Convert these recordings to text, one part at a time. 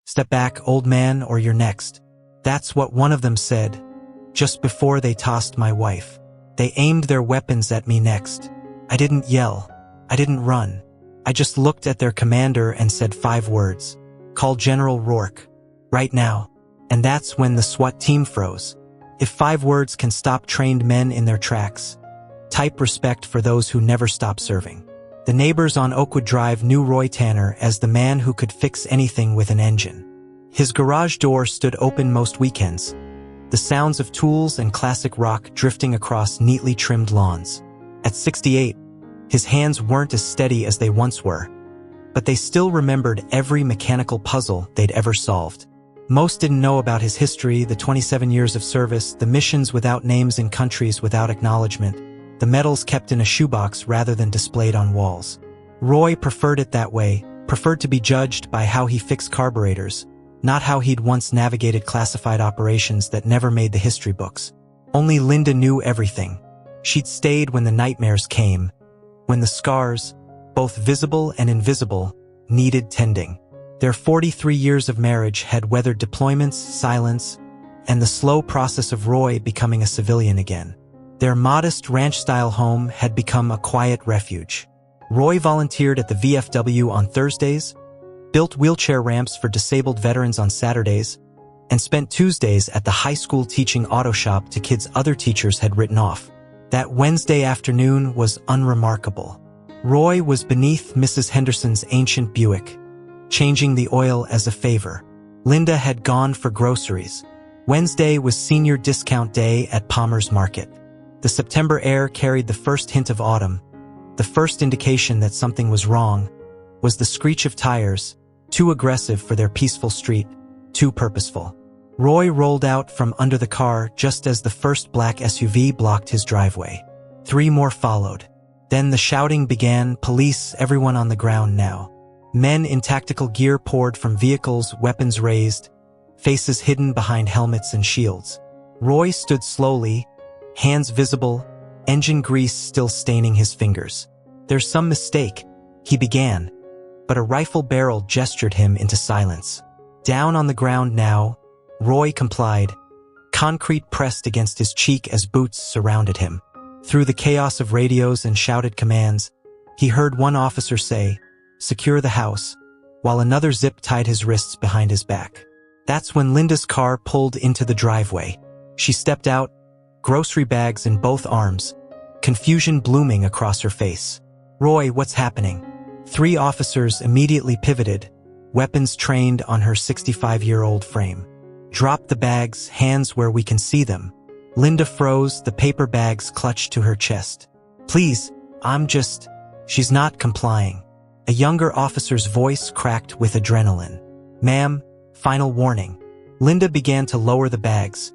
"Step back, old man, or you're next." That's what one of them said, just before they tossed my wife. They aimed their weapons at me next. I didn't yell. I didn't run. I just looked at their commander and said 5 words. "Call General Rourke. Right now." And that's when the SWAT team froze. If 5 words can stop trained men in their tracks, type respect for those who never stop serving. The neighbors on Oakwood Drive knew Roy Tanner as the man who could fix anything with an engine. His garage door stood open most weekends, the sounds of tools and classic rock drifting across neatly trimmed lawns. At 68, his hands weren't as steady as they once were, but they still remembered every mechanical puzzle they'd ever solved. Most didn't know about his history, the 27 years of service, the missions without names in countries without acknowledgement, the medals kept in a shoebox rather than displayed on walls. Roy preferred it that way, preferred to be judged by how he fixed carburetors, not how he'd once navigated classified operations that never made the history books. Only Linda knew everything. She'd stayed when the nightmares came, when the scars, both visible and invisible, needed tending. Their 43 years of marriage had weathered deployments, silence, and the slow process of Roy becoming a civilian again. Their modest ranch-style home had become a quiet refuge. Roy volunteered at the VFW on Thursdays, built wheelchair ramps for disabled veterans on Saturdays, and spent Tuesdays at the high school teaching auto shop to kids other teachers had written off. That Wednesday afternoon was unremarkable. Roy was beneath Mrs. Henderson's ancient Buick, changing the oil as a favor. Linda had gone for groceries. Wednesday was senior discount day at Palmer's Market. The September air carried the first hint of autumn. The first indication that something was wrong was the screech of tires, too aggressive for their peaceful street, too purposeful. Roy rolled out from under the car just as the first black SUV blocked his driveway. 3 more followed. Then the shouting began, police, everyone on the ground now. Men in tactical gear poured from vehicles, weapons raised, faces hidden behind helmets and shields. Roy stood slowly, hands visible, engine grease still staining his fingers. "There's some mistake," he began, but a rifle barrel gestured him into silence. Down on the ground now, Roy complied, concrete pressed against his cheek as boots surrounded him. Through the chaos of radios and shouted commands, he heard one officer say, "Secure the house," while another zip-tied his wrists behind his back. That's when Linda's car pulled into the driveway. She stepped out, grocery bags in both arms, confusion blooming across her face. "Roy, what's happening?" 3 officers immediately pivoted, weapons trained on her 65-year-old frame. "Drop the bags, hands where we can see them." Linda froze, the paper bags clutched to her chest. "Please, She's not complying. A younger officer's voice cracked with adrenaline. "Ma'am, final warning." Linda began to lower the bags,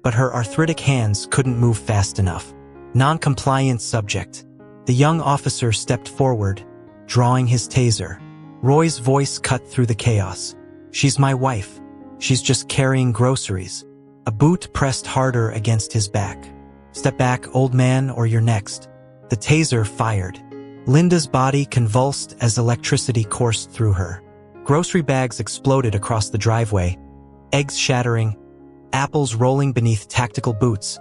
but her arthritic hands couldn't move fast enough. Non-compliant subject. The young officer stepped forward, drawing his taser. Roy's voice cut through the chaos. "She's my wife. She's just carrying groceries." A boot pressed harder against his back. "Step back, old man, or you're next." The taser fired. Linda's body convulsed as electricity coursed through her. Grocery bags exploded across the driveway, eggs shattering, apples rolling beneath tactical boots,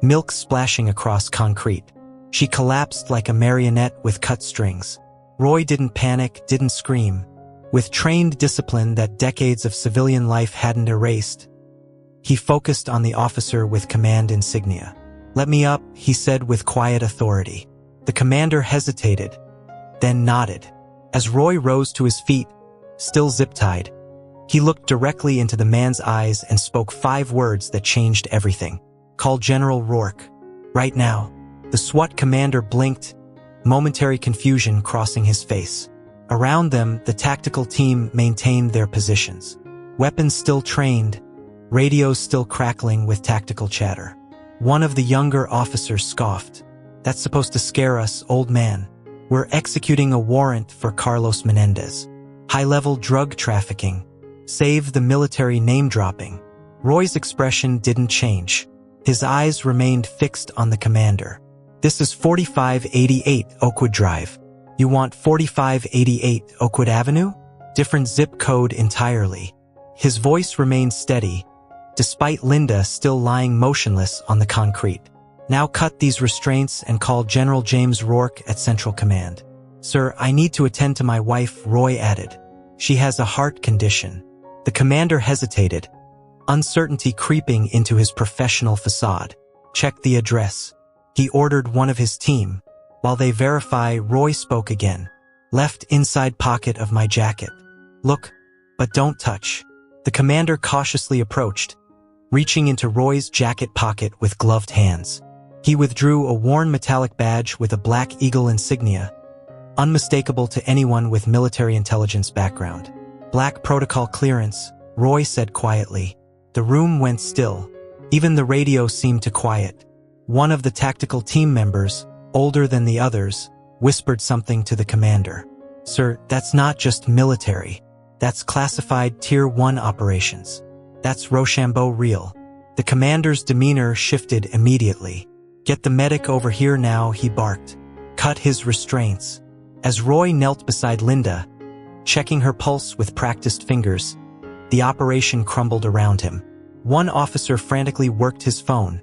milk splashing across concrete. She collapsed like a marionette with cut strings. Roy didn't panic, didn't scream. With trained discipline that decades of civilian life hadn't erased, he focused on the officer with command insignia. "Let me up," he said with quiet authority. The commander hesitated, then nodded. As Roy rose to his feet, still zip-tied, he looked directly into the man's eyes and spoke 5 words that changed everything. "Call General Rourke. Right now." The SWAT commander blinked, momentary confusion crossing his face. Around them, the tactical team maintained their positions. Weapons still trained, radios still crackling with tactical chatter. One of the younger officers scoffed. "That's supposed to scare us, old man. We're executing a warrant for Carlos Menendez. High-level drug trafficking. Save the military name-dropping." Roy's expression didn't change. His eyes remained fixed on the commander. "This is 4588 Oakwood Drive. You want 4588 Oakwood Avenue? Different zip code entirely." His voice remained steady, despite Linda still lying motionless on the concrete. "Now cut these restraints and call General James Rourke at Central Command." "Sir, I need to attend to my wife," Roy added. "She has a heart condition." The commander hesitated, uncertainty creeping into his professional facade. "Check the address," he ordered one of his team. While they verify, Roy spoke again. "Left inside pocket of my jacket. Look, but don't touch." The commander cautiously approached, reaching into Roy's jacket pocket with gloved hands. He withdrew a worn metallic badge with a Black Eagle insignia, unmistakable to anyone with military intelligence background. "Black protocol clearance," Roy said quietly. The room went still. Even the radio seemed to quiet. One of the tactical team members, older than the others, whispered something to the commander. "Sir, that's not just military. That's classified Tier 1 operations. That's Rochambeau real." The commander's demeanor shifted immediately. "Get the medic over here now," he barked. "Cut his restraints." As Roy knelt beside Linda, checking her pulse with practiced fingers, the operation crumbled around him. One officer frantically worked his phone,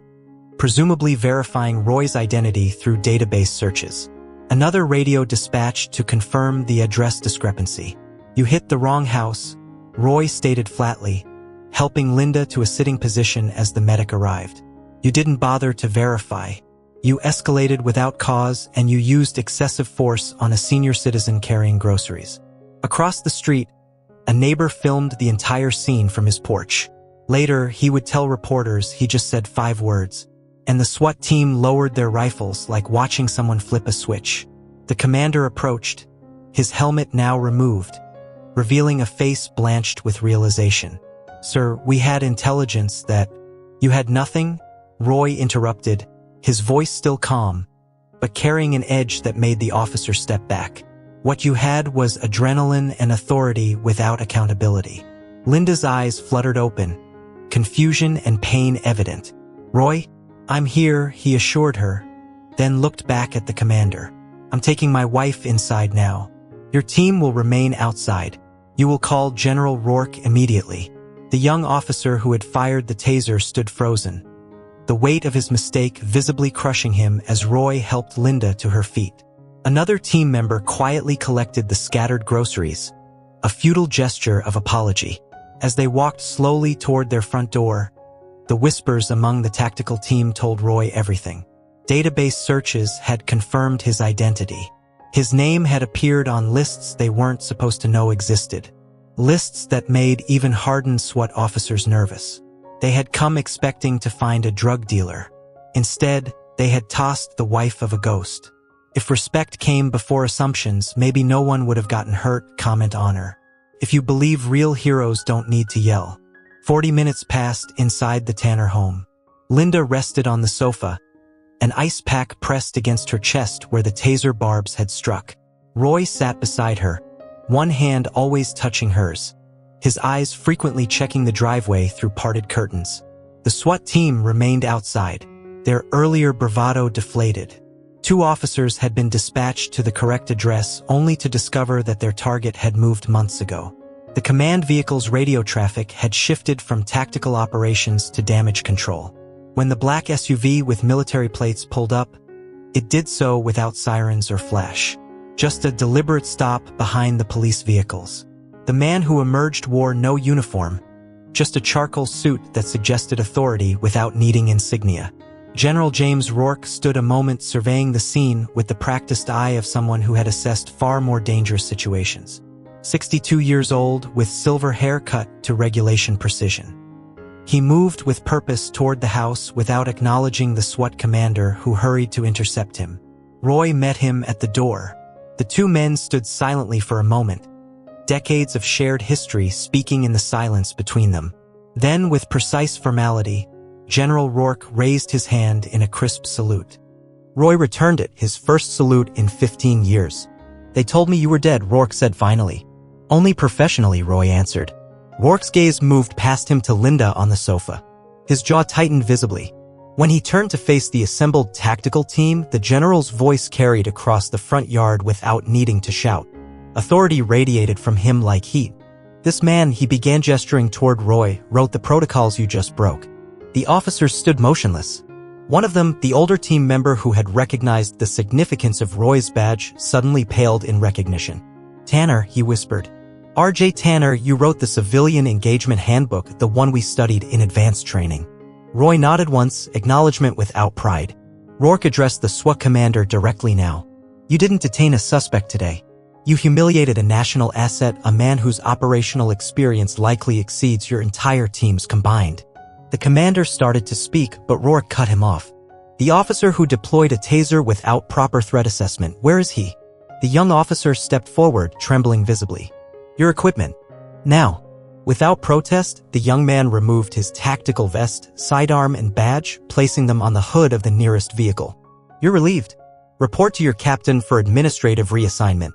presumably verifying Roy's identity through database searches. Another radio dispatched to confirm the address discrepancy. "You hit the wrong house," Roy stated flatly, helping Linda to a sitting position as the medic arrived. "You didn't bother to verify. You escalated without cause, and you used excessive force on a senior citizen carrying groceries." Across the street, a neighbor filmed the entire scene from his porch. Later, he would tell reporters he just said 5 words, and the SWAT team lowered their rifles like watching someone flip a switch. The commander approached, his helmet now removed, revealing a face blanched with realization. "Sir, we had intelligence that—" "You had nothing?" Roy interrupted, his voice still calm, but carrying an edge that made the officer step back. "What you had was adrenaline and authority without accountability." Linda's eyes fluttered open, confusion and pain evident. "Roy, I'm here," he assured her, then looked back at the commander. "I'm taking my wife inside now. Your team will remain outside. You will call General Rourke immediately." The young officer who had fired the taser stood frozen, the weight of his mistake visibly crushing him as Roy helped Linda to her feet. Another team member quietly collected the scattered groceries, a futile gesture of apology. As they walked slowly toward their front door, the whispers among the tactical team told Roy everything. Database searches had confirmed his identity. His name had appeared on lists they weren't supposed to know existed. Lists that made even hardened SWAT officers nervous. They had come expecting to find a drug dealer. Instead, they had tossed the wife of a ghost. "If respect came before assumptions, maybe no one would have gotten hurt," comment on her. "If you believe real heroes don't need to yell." 40 minutes passed inside the Tanner home. Linda rested on the sofa, an ice pack pressed against her chest where the taser barbs had struck. Roy sat beside her, one hand always touching hers, his eyes frequently checking the driveway through parted curtains. The SWAT team remained outside, their earlier bravado deflated. 2 officers had been dispatched to the correct address only to discover that their target had moved months ago. The command vehicle's radio traffic had shifted from tactical operations to damage control. When the black SUV with military plates pulled up, it did so without sirens or flash. Just a deliberate stop behind the police vehicles. The man who emerged wore no uniform, just a charcoal suit that suggested authority without needing insignia. General James Rourke stood a moment surveying the scene with the practiced eye of someone who had assessed far more dangerous situations. 62 years old, with silver hair cut to regulation precision. He moved with purpose toward the house without acknowledging the SWAT commander who hurried to intercept him. Roy met him at the door. The 2 men stood silently for a moment, decades of shared history speaking in the silence between them. Then, with precise formality, General Rourke raised his hand in a crisp salute. Roy returned it, his first salute in 15 years. "They told me you were dead," Rourke said finally. "Only professionally," Roy answered. Rourke's gaze moved past him to Linda on the sofa. His jaw tightened visibly. When he turned to face the assembled tactical team, the general's voice carried across the front yard without needing to shout. Authority radiated from him like heat. This man, he began gesturing toward Roy, wrote the protocols you just broke. The officers stood motionless. One of them, the older team member who had recognized the significance of Roy's badge, suddenly paled in recognition. Tanner, he whispered. R.J. Tanner, you wrote the Civilian Engagement Handbook, the one we studied in advanced training. Roy nodded once, acknowledgement without pride. Rourke addressed the SWAT commander directly now. You didn't detain a suspect today. You humiliated a national asset, a man whose operational experience likely exceeds your entire team's combined. The commander started to speak, but Rourke cut him off. The officer who deployed a taser without proper threat assessment, where is he? The young officer stepped forward, trembling visibly. Your equipment. Now. Without protest, the young man removed his tactical vest, sidearm, and badge, placing them on the hood of the nearest vehicle. You're relieved. Report to your captain for administrative reassignment.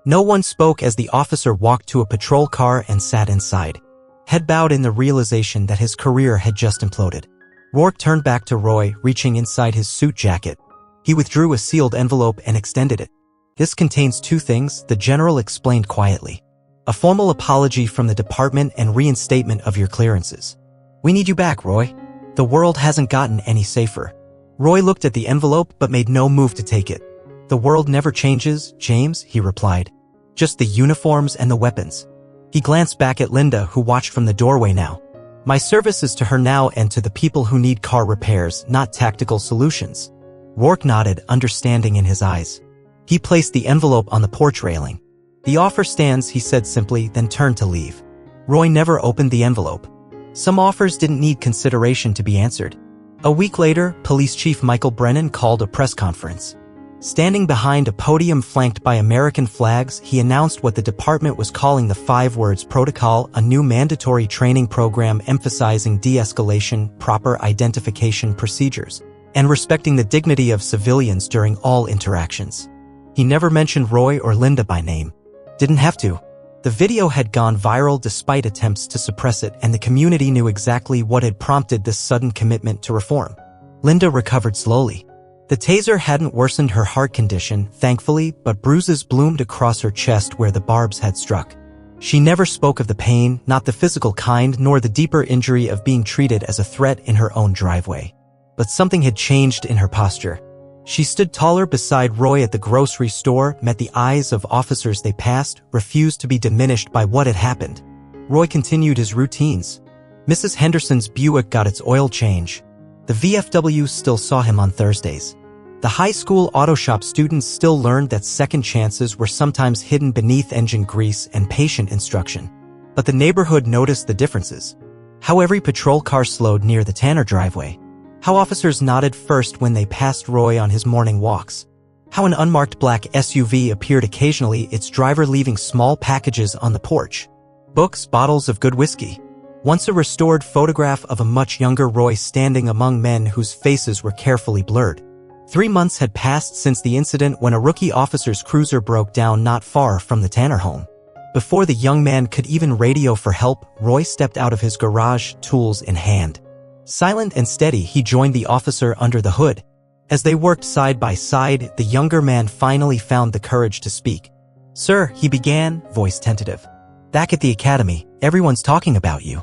No one spoke as the officer walked to a patrol car and sat inside. Head bowed in the realization that his career had just imploded. Rourke turned back to Roy, reaching inside his suit jacket. He withdrew a sealed envelope and extended it. This contains 2 things, the general explained quietly. A formal apology from the department and reinstatement of your clearances. We need you back, Roy. The world hasn't gotten any safer. Roy looked at the envelope but made no move to take it. The world never changes, James, he replied. Just the uniforms and the weapons. He glanced back at Linda, who watched from the doorway now. My service is to her now and to the people who need car repairs, not tactical solutions. Rourke nodded, understanding in his eyes. He placed the envelope on the porch railing. The offer stands, he said simply, then turned to leave. Roy never opened the envelope. Some offers didn't need consideration to be answered. A week later, Police Chief Michael Brennan called a press conference. Standing behind a podium flanked by American flags, he announced what the department was calling the 5 Words Protocol, a new mandatory training program emphasizing de-escalation, proper identification procedures, and respecting the dignity of civilians during all interactions. He never mentioned Roy or Linda by name. Didn't have to. The video had gone viral despite attempts to suppress it, and the community knew exactly what had prompted this sudden commitment to reform. Linda recovered slowly. The taser hadn't worsened her heart condition, thankfully, but bruises bloomed across her chest where the barbs had struck. She never spoke of the pain, not the physical kind, nor the deeper injury of being treated as a threat in her own driveway. But something had changed in her posture. She stood taller beside Roy at the grocery store, met the eyes of officers they passed, refused to be diminished by what had happened. Roy continued his routines. Mrs. Henderson's Buick got its oil change. The VFW still saw him on Thursdays. The high school auto shop students still learned that second chances were sometimes hidden beneath engine grease and patient instruction. But the neighborhood noticed the differences. How every patrol car slowed near the Tanner driveway. How officers nodded first when they passed Roy on his morning walks. How an unmarked black SUV appeared occasionally, its driver leaving small packages on the porch. Books, bottles of good whiskey. Once a restored photograph of a much younger Roy standing among men whose faces were carefully blurred. 3 months had passed since the incident when a rookie officer's cruiser broke down not far from the Tanner home. Before the young man could even radio for help, Roy stepped out of his garage, tools in hand. Silent and steady, he joined the officer under the hood. As they worked side by side, the younger man finally found the courage to speak. Sir, he began, voice tentative. Back at the academy, everyone's talking about you.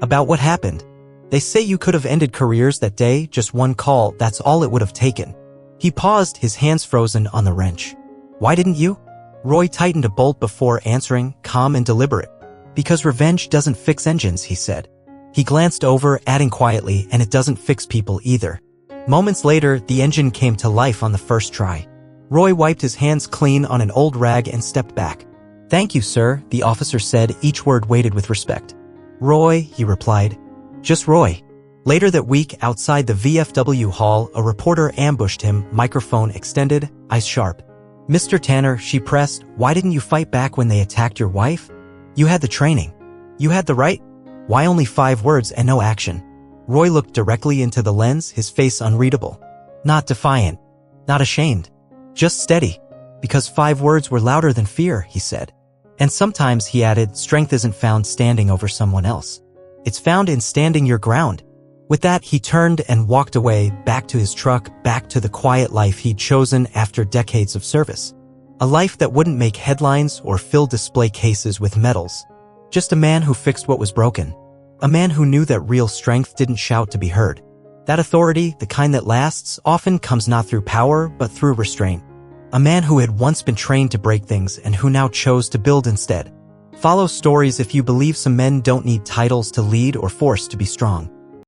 About what happened. They say you could have ended careers that day, just one call, that's all it would have taken. He paused, his hands frozen on the wrench. Why didn't you? Roy tightened a bolt before answering, calm and deliberate. Because revenge doesn't fix engines, he said. He glanced over, adding quietly, and it doesn't fix people either. Moments later, the engine came to life on the first try. Roy wiped his hands clean on an old rag and stepped back. Thank you, sir, the officer said, each word weighted with respect. Roy, he replied. Just Roy. Later that week, outside the VFW hall, a reporter ambushed him, microphone extended, eyes sharp. Mr. Tanner, she pressed, why didn't you fight back when they attacked your wife? You had the training. You had the right. Why only 5 words and no action? Roy looked directly into the lens, his face unreadable. Not defiant. Not ashamed. Just steady. Because 5 words were louder than fear, he said. And sometimes, he added, strength isn't found standing over someone else. It's found in standing your ground. With that, he turned and walked away, back to his truck, back to the quiet life he'd chosen after decades of service. A life that wouldn't make headlines or fill display cases with medals. Just a man who fixed what was broken. A man who knew that real strength didn't shout to be heard. That authority, the kind that lasts, often comes not through power, but through restraint. A man who had once been trained to break things and who now chose to build instead. Follow stories if you believe some men don't need titles to lead or force to be strong.